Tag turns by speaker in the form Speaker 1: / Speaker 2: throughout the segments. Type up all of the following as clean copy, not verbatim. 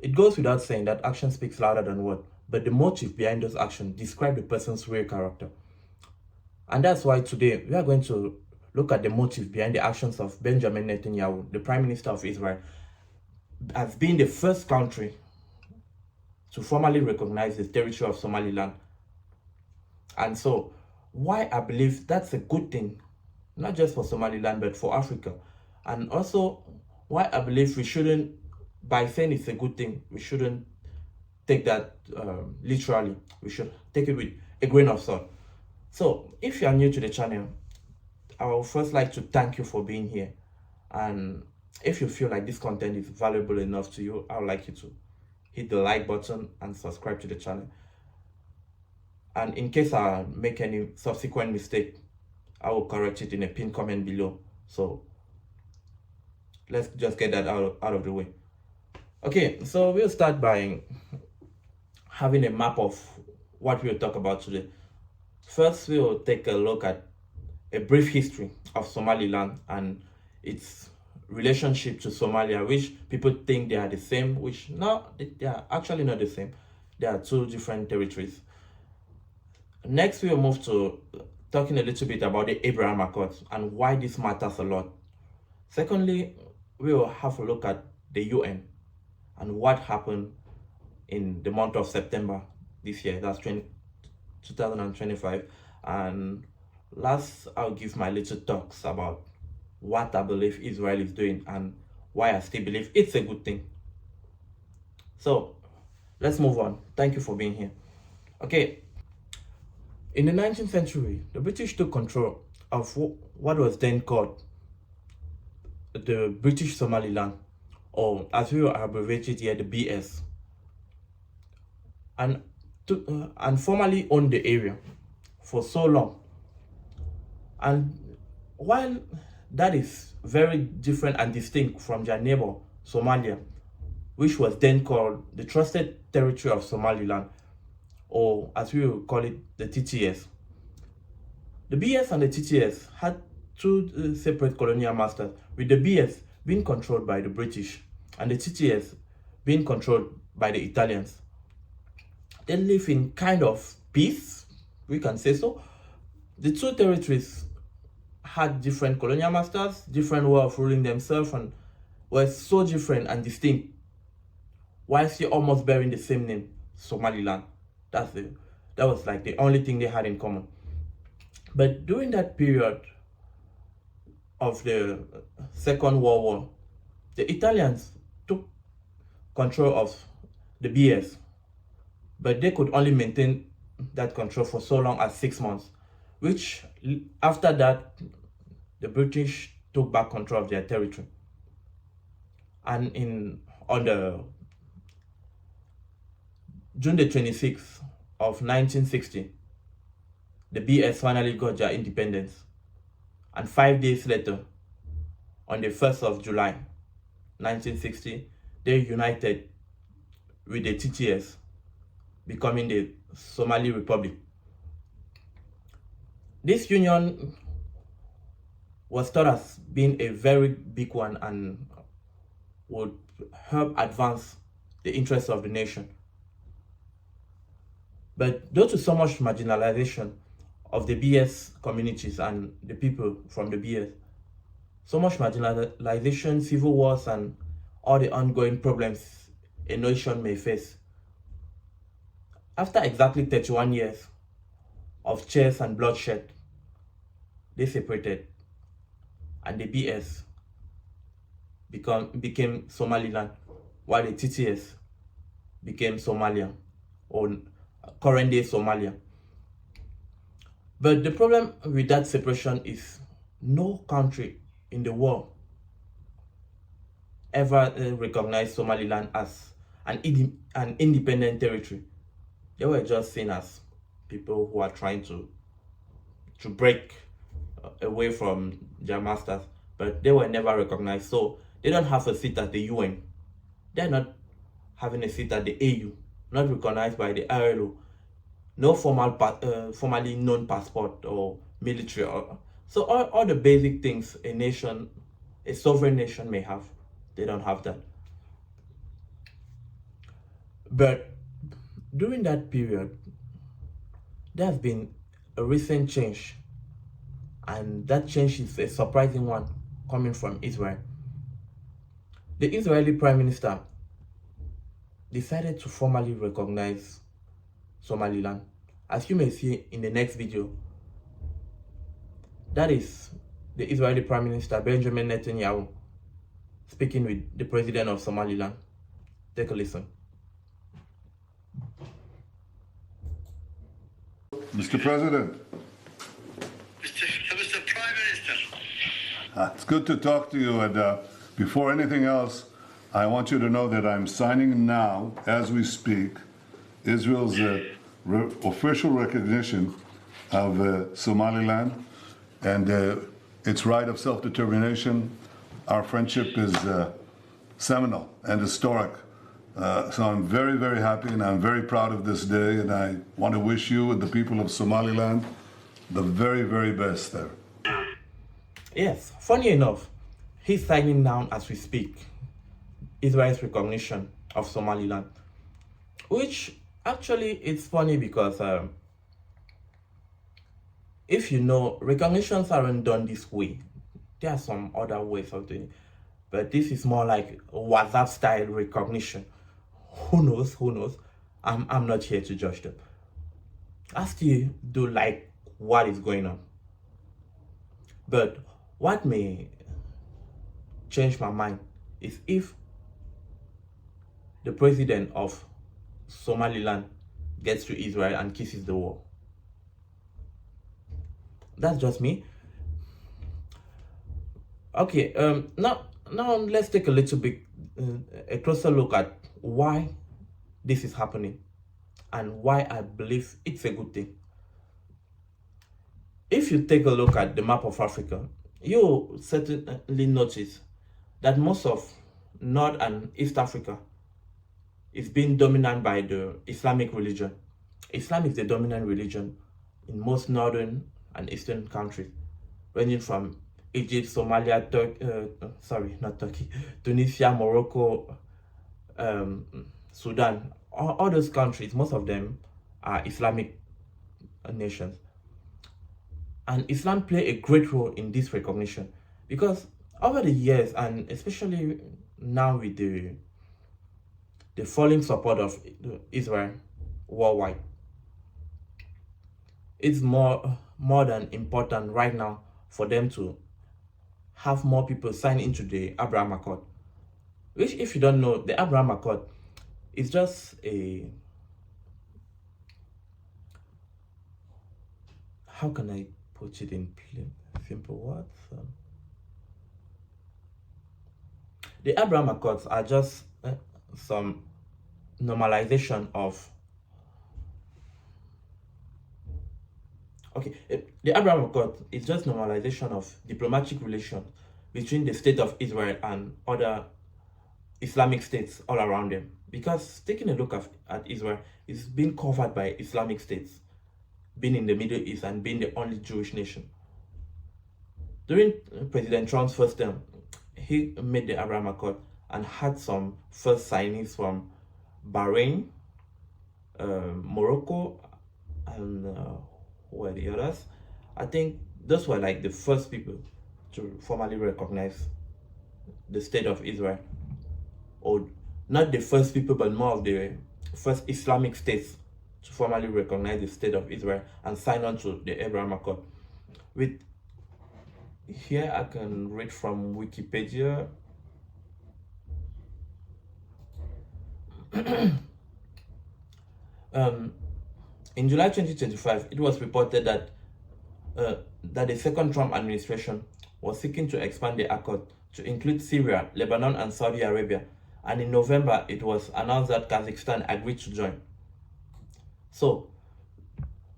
Speaker 1: It goes without saying that action speaks louder than word, but the motive behind those actions describe the person's real character. And that's why today we are going to look at the motive behind the actions of Benjamin Netanyahu, the Prime Minister of Israel, as being the first country to formally recognize the territory of Somaliland. And so, why I believe that's a good thing, not just for Somaliland, but for Africa. And also, why I believe we shouldn't, by saying it's a good thing, we shouldn't take that literally. We should take it with a grain of salt. So, if you are new to the channel, I would first like to thank you for being here. And if you feel like this content is valuable enough to you, I would like you to hit the like button and subscribe to the channel. And in case I make any subsequent mistake, I will correct it in a pinned comment below. So let's just get that out of the way. Okay, so we'll start by having a map of what we'll talk about today. First, we'll take a look at a brief history of Somaliland and its relationship to Somalia, which people think they are the same, which no, they are actually not the same. They are two different territories. Next, we'll move to talking a little bit about the Abraham Accords and why this matters a lot. Secondly, we'll have a look at the UN and what happened in the month of September this year, that's 2025. And last, I'll give my little talks about what I believe Israel is doing and why I still believe it's a good thing. So let's move on. Thank you for being here. Okay, in the 19th century, the British took control of what was then called the British Somaliland, or as we will abbreviate it here, the BS, and formally owned the area for so long. And while that is very different and distinct from their neighbor, Somalia, which was then called the Trusted Territory of Somaliland, or as we will call it, the TTS. The BS and the TTS had two separate colonial masters, with the BS being controlled by the British and the TTS being controlled by the Italians. They live in kind of peace, we can say so. The two territories had different colonial masters, different way of ruling themselves, and were so different and distinct, while still almost bearing the same name, Somaliland. That was like the only thing they had in common. But during that period of the Second World War, the Italians took control of the BS, but they could only maintain that control for so long as 6 months, which after that, the British took back control of their territory. And on the June the 26th of 1960, the BS finally got their independence. And 5 days later, on the 1st of July 1960, they united with the TTS, becoming the Somali Republic. This union was thought as being a very big one and would help advance the interests of the nation. But due to so much marginalization of the BS communities and the people from the BS, so much marginalization, civil wars, and all the ongoing problems a nation may face, after exactly 31 years of chase and bloodshed, they separated, and the BS became Somaliland, while the TTS became Somalia, or current day Somalia. But the problem with that separation is no country in the world ever recognized Somaliland as an independent territory. They were just seen as people who are trying to break away from their masters, but they were never recognized. So they don't have a seat at the UN. They're not having a seat at the AU, not recognized by the ILO. No formally known passport or military. So all the basic things a sovereign nation may have, they don't have that. But during that period, there has been a recent change, and that change is a surprising one coming from Israel. The Israeli Prime Minister decided to formally recognize Somaliland. As you may see in the next video, that is the Israeli Prime Minister Benjamin Netanyahu speaking with the president of Somaliland. Take a listen.
Speaker 2: Mr. President.
Speaker 3: Mr. Prime Minister.
Speaker 2: It's good to talk to you, and before anything else, I want you to know that I'm signing now, as we speak, Israel's official recognition of Somaliland and its right of self-determination. Our friendship is seminal and historic. So I'm very, very happy, and I'm very proud of this day, and I want to wish you and the people of Somaliland the very, very best there.
Speaker 1: Yes, funny enough, he's signing down as we speak Israel's recognition of Somaliland, which actually it's funny because if you know, recognitions aren't done this way. There are some other ways of doing it, but this is more like WhatsApp style recognition. Who knows? Who knows? I'm not here to judge them. I still do like what is going on, but what may change my mind is if the president of Somaliland gets to Israel and kisses the wall. That's just me. Okay, now let's take a little bit a closer look at why this is happening and why I believe it's a good thing. If you take a look at the map of Africa, you'll certainly notice that most of North and East Africa is being dominated by the Islamic religion. Islam is the dominant religion in most northern and eastern countries, ranging from Egypt, Somalia, Tunisia, Morocco, Sudan. All those countries, most of them are Islamic nations. And Islam play a great role in this recognition because over the years, and especially now with the falling support of Israel worldwide, it's more than important right now for them to have more people sign into the Abraham Accord, which, if you don't know, the Abraham Accord is just a, how can I put it in simple words? The Abraham Accords are just some normalization of, the Abraham Accord is just normalization of diplomatic relations between the state of Israel and other Islamic states all around them. Because taking a look at Israel, it's been covered by Islamic states, being in the Middle East and being the only Jewish nation. During President Trump's first term, he made the Abraham Accord and had some first signings from Bahrain, Morocco, and who were the others? I think those were like the first people to formally recognize the state of Israel. Or not the first people, but more of the first Islamic states to formally recognize the state of Israel and sign on to the Abraham Accord. With here I can read from Wikipedia. In July 2025, it was reported that the second Trump administration was seeking to expand the accord to include Syria, Lebanon, and Saudi Arabia. And in November, it was announced that Kazakhstan agreed to join. So,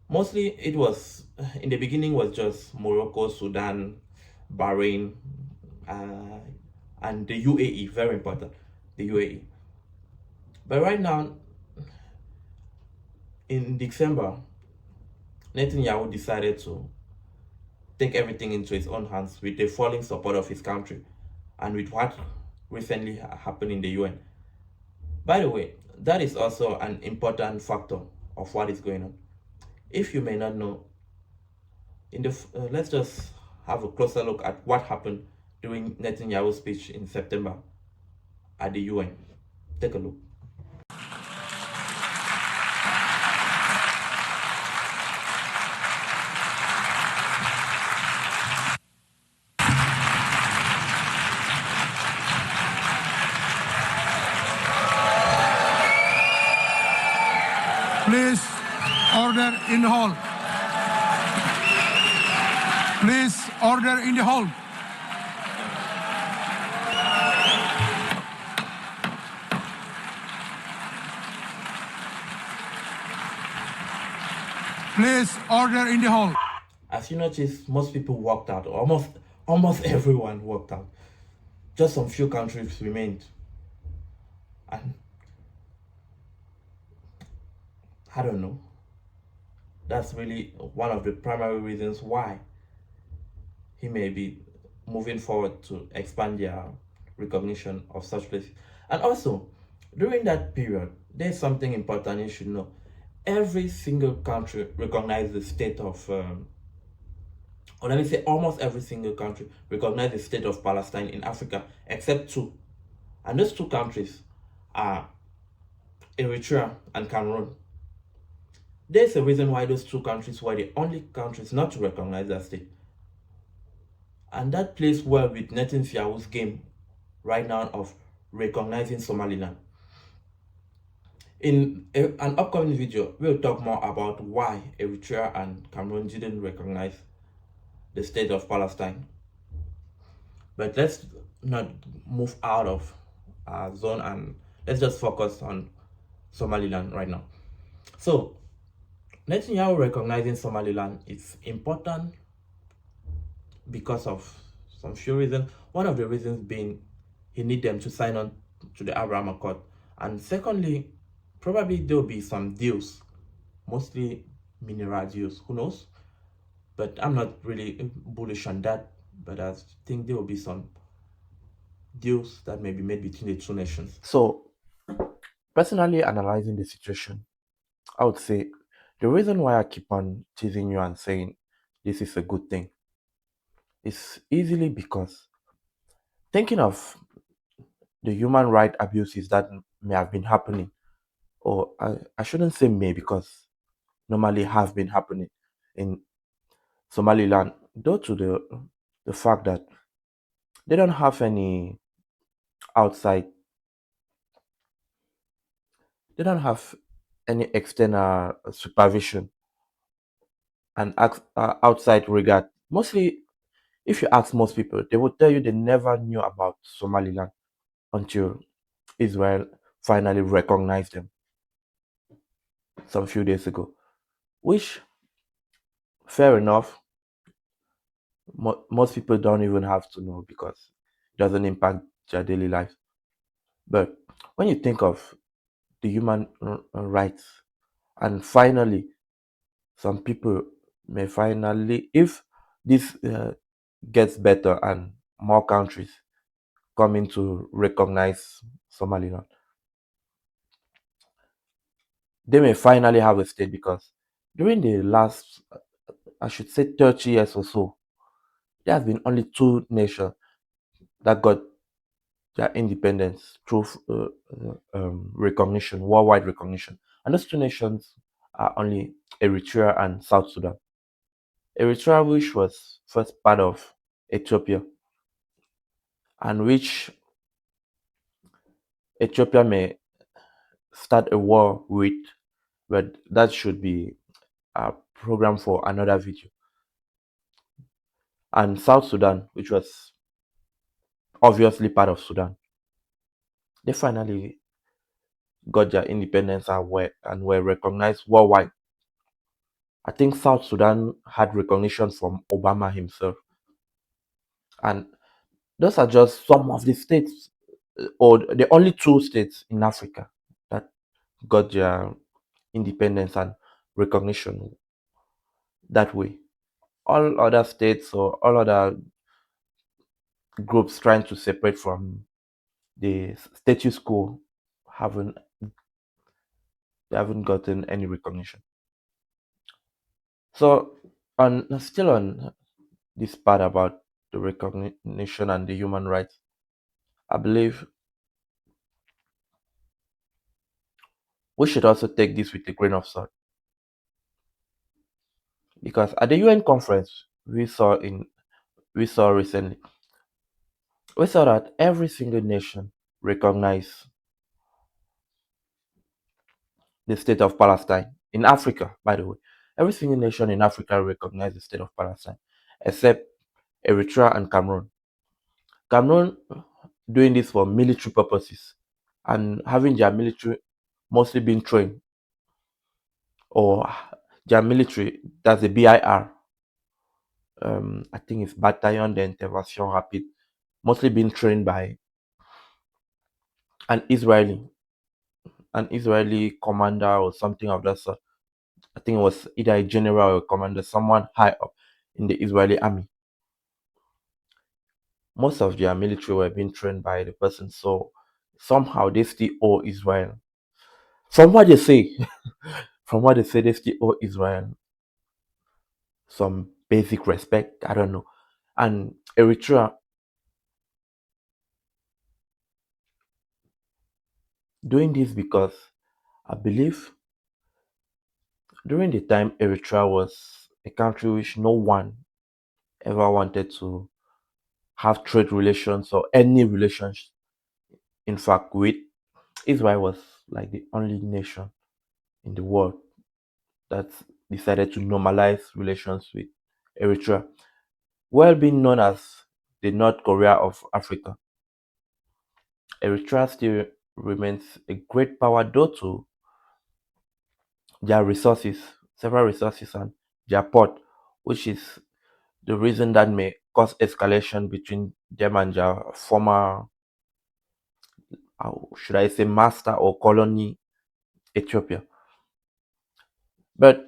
Speaker 1: mostly it was, in the beginning, was just Morocco, Sudan, Bahrain, and the UAE, very important, the UAE. But right now, in December, Netanyahu decided to take everything into his own hands with the falling support of his country and with what recently happened in the UN. By the way, that is also an important factor of what is going on. If you may not know, let's just have a closer look at what happened during Netanyahu's speech in September at the UN. Take a look.
Speaker 3: Please, order in the hall. Please, order in the hall. Please, order in the hall.
Speaker 1: As you notice, most people walked out. Almost everyone walked out. Just some few countries remained. And I don't know. That's really one of the primary reasons why he may be moving forward to expand their recognition of such places. And also, during that period, there's something important you should know. Every single country recognized the state of, or let me say, almost every single country recognized the state of Palestine in Africa, except two. And those two countries are Eritrea and Cameroon. There's a reason why those two countries were the only countries not to recognize that state. And that plays well with Netanyahu's game right now of recognizing Somaliland. In an upcoming video, we'll talk more about why Eritrea and Cameroon didn't recognize the state of Palestine. But let's not move out of our zone and let's just focus on Somaliland right now. So, Netanyahu recognizing Somaliland is important because of some few reasons. One of the reasons being he need them to sign on to the Abraham Accord. And secondly, probably there will be some deals, mostly mineral deals, who knows? But I'm not really bullish on that. But I think there will be some deals that may be made between the two nations. So, personally analyzing the situation, I would say the reason why I keep on teasing you and saying this is a good thing is easily because thinking of the human right abuses that may have been happening, or I shouldn't say may because normally have been happening in Somaliland, due to the fact that they don't have any outside, they don't have any external supervision and outside regard. Mostly, if you ask most people, they will tell you they never knew about Somaliland until Israel finally recognized them some few days ago. Which, fair enough, most people don't even have to know because it doesn't impact their daily life. But when you think of the human rights, and finally, some people may finally, if this gets better and more countries coming to recognize Somaliland, they may finally have a state because during the last, I should say, 30 years or so, there has been only two nations that got their independence through recognition, worldwide recognition. And those two nations are only Eritrea and South Sudan. Eritrea, which was first part of Ethiopia, and which Ethiopia may start a war with, but that should be a program for another video. And South Sudan, which was obviously part of Sudan, they finally got their independence and were recognized worldwide. I think South Sudan had recognition from Obama himself. And those are just some of the states, or the only two states in Africa that got their independence and recognition that way. All other states or all other groups trying to separate from the status quo haven't they haven't gotten any recognition. So, on still on this part about the recognition and the human rights, I believe we should also take this with a grain of salt, because at the UN conference we saw recently, we saw that every single nation recognized the state of Palestine in Africa. By the way, every single nation in Africa recognized the state of Palestine, except Eritrea and Cameroon. Cameroon doing this for military purposes and having their military mostly being trained, or their military, that's the BIR. I think it's Bataillon d'Intervention Rapide, mostly being trained by an Israeli, an Israeli commander or something of that sort. I think it was either a general or a commander, someone high up in the Israeli army. Most of their military were being trained by the person, so somehow they still owe Israel. From what they say, from what they say, they still owe Israel some basic respect. I don't know. And Eritrea doing this because I believe during the time Eritrea was a country which no one ever wanted to have trade relations or any relations, in fact, with. Israel was like the only nation in the world that decided to normalize relations with Eritrea, well being known as the North Korea of Africa. Eritrea still remains a great power due to their resources, several resources, and their port, which is the reason that may cause escalation between them and their former, should I say, master or colony, Ethiopia. But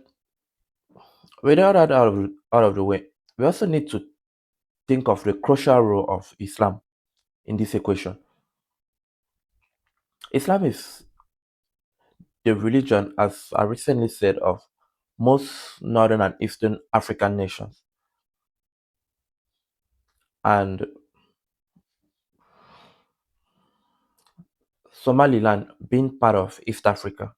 Speaker 1: with all that out of the way, we also need to think of the crucial role of Islam in this equation. Islam is the religion, as I recently said, of most northern and eastern African nations. And Somaliland, being part of East Africa,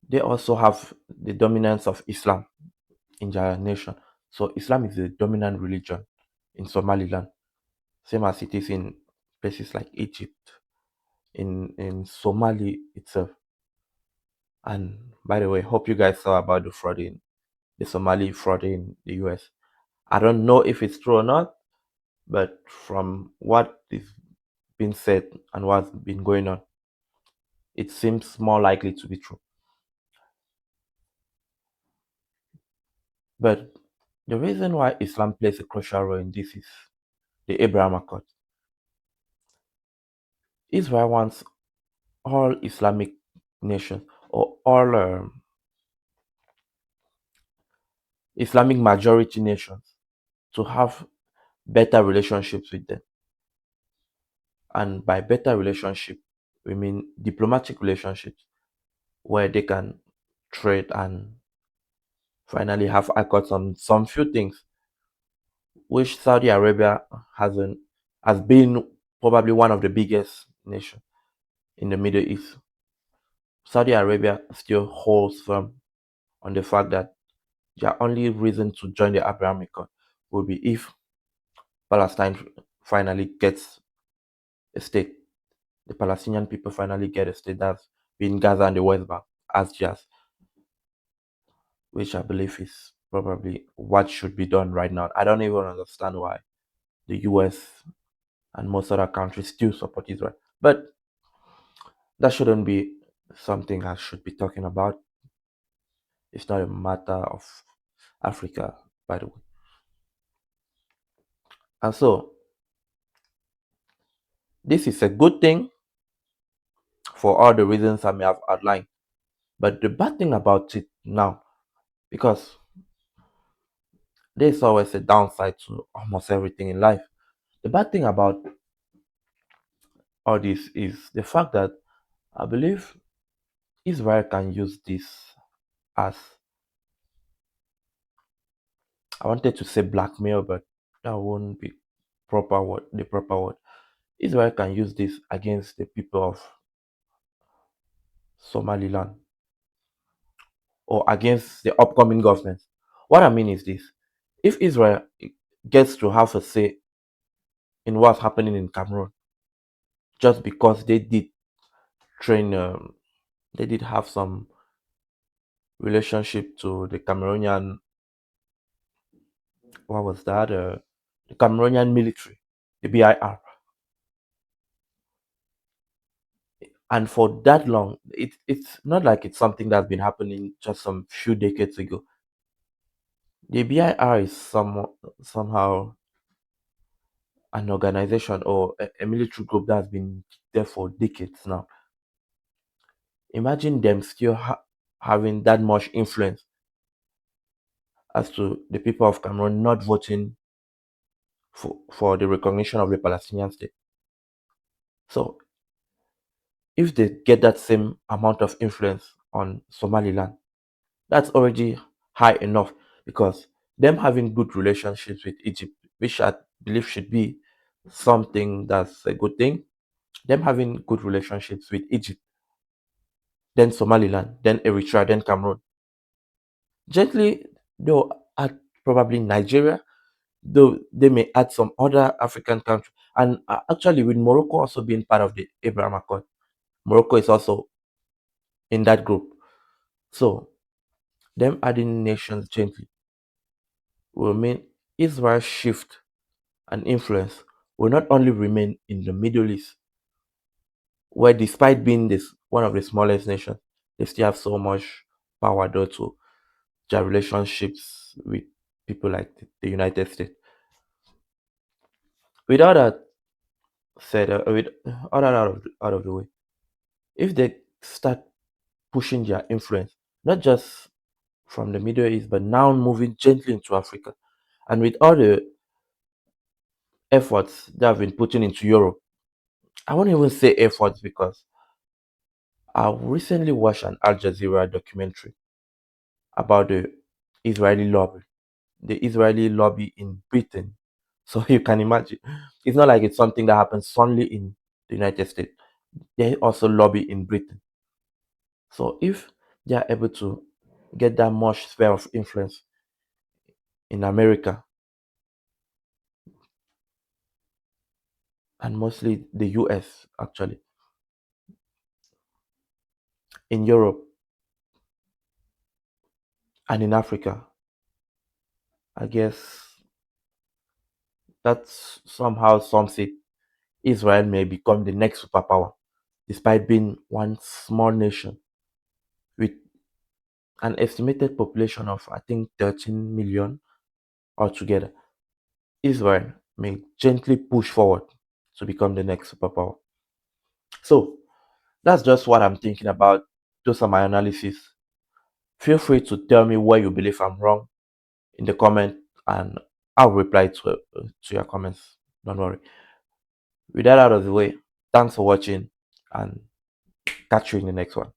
Speaker 1: they also have the dominance of Islam in their nation. So Islam is the dominant religion in Somaliland, same as it is in places like Egypt, in Somali itself. And by the way, hope you guys saw about the Somali fraud in the US. I don't know if it's true or not, but from what is being said and what's been going on, it seems more likely to be true. But the reason why Islam plays a crucial role in this is the Abraham Accord. Israel wants all Islamic nations, or all Islamic majority nations, to have better relationships with them. And by better relationship, we mean diplomatic relationships where they can trade and finally have accords on some few things, which Saudi Arabia hasn't has been probably one of the biggest nations in the Middle East. Saudi Arabia still holds firm on the fact that their only reason to join the Abraham Accord will be if Palestine finally gets a state. The Palestinian people finally get a state, that's been Gaza and the West Bank as just, which I believe is probably what should be done right now. I don't even understand why the US and most other countries still support Israel. But that shouldn't be something I should be talking about. It's not a matter of Africa, by the way. And so, this is a good thing for all the reasons I may have outlined. But the bad thing about it now, because there's always a downside to almost everything in life. The bad thing about all this is the fact that I believe Israel can use this as, I wanted to say blackmail, but that won't be the proper word. Israel can use this against the people of Somaliland or against the upcoming government. What I mean is this: if Israel gets to have a say in what's happening in Cameroon, just because they did train, they did have some relationship to the Cameroonian, what was that? The Cameroonian military, the BIR, and for that long, it's not like it's something that's been happening just some few decades ago. The BIR is somehow an organization or a military group that's been there for decades now. Imagine them still having that much influence as to the people of Cameroon not voting for the recognition of the Palestinian state. So, if they get that same amount of influence on Somaliland, that's already high enough because them having good relationships with Egypt, which I believe should be something that's a good thing, them having good relationships with Egypt, then Somaliland, then Eritrea, then Cameroon. Gently, they'll add probably Nigeria, though they may add some other African countries. And actually, with Morocco also being part of the Abraham Accord, Morocco is also in that group. So, them adding nations gently will mean Israel's shift and influence will not only remain in the Middle East, where despite being this one of the smallest nations, they still have so much power though to their relationships with people like the United States. With all that said, with all that out of the way, if they start pushing their influence, not just from the Middle East, but now moving gently into Africa, and with all the efforts they have been putting into Europe, I won't even say efforts because I recently watched an Al Jazeera documentary about the Israeli lobby in Britain. So you can imagine, it's not like it's something that happens only in the United States. They also lobby in Britain. So if they are able to get that much sphere of influence in America and mostly the US actually, in Europe and in Africa, I guess that's somehow sums it. Israel may become the next superpower, despite being one small nation with an estimated population of, I think, 13 million altogether. Israel may gently push forward to become the next superpower. So, that's just what I'm thinking about. Those are my analysis. Feel free to tell me where you believe I'm wrong in the comment, and I'll reply to your comments. Don't worry. With that out of the way, thanks for watching and catch you in the next one.